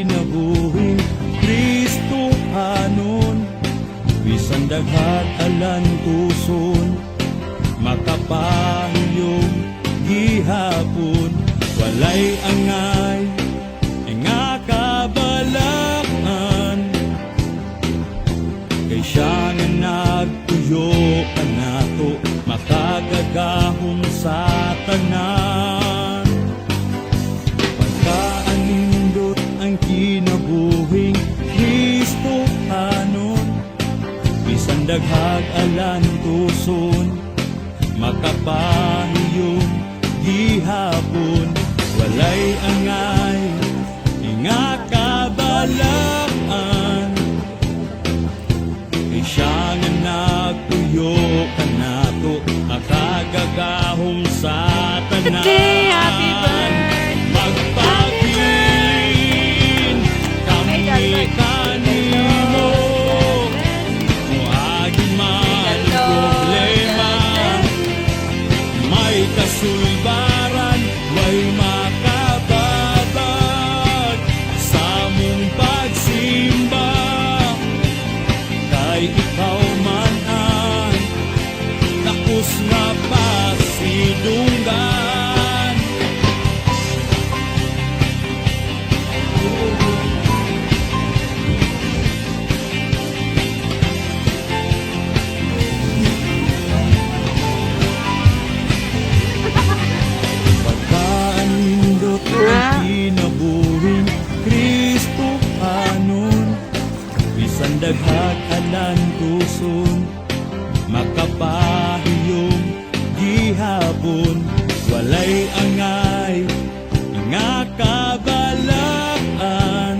kinabuhing Kristohanon, bisan daghat alan tuson, makapahiyong gihapon, walay angay nga kabalaan, kay siya nga nagtuyo kanato, makagagahom sa tanan. Pagkaanindot ang kinabuhing Kristohanon, bisan daghag alan tuson, makapahiyong gihapon, walay angay nga kabalaan, kay siya nga nagtuyo kanato, makagagahom sa tanan. Happy birthday! Magpabilin kami kanimo, muagi man problema, may kasulbaran, may makababag sa mong pagsimba, kay ikaw man ang takos nga pasidunggan. Pagkaanindot ang kinabuhing Kristohanon, bisan daghag alan tuson, makapahiyong gihapon, walay angay nga kabalaan,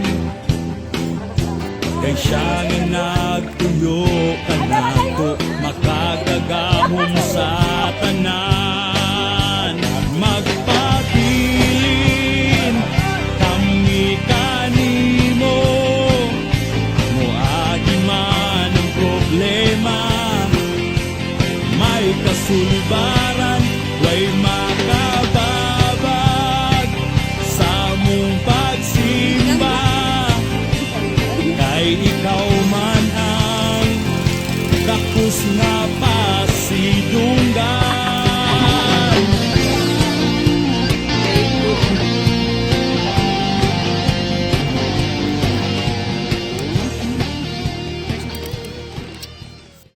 kay siya nga nagtuyo kanato, makagagahom sa tanan. Magpabilin kami kanimo, muagi man ang problema, may kasulbaran, way makababag sa mong pagsimba, kay ikaw man ang takos nga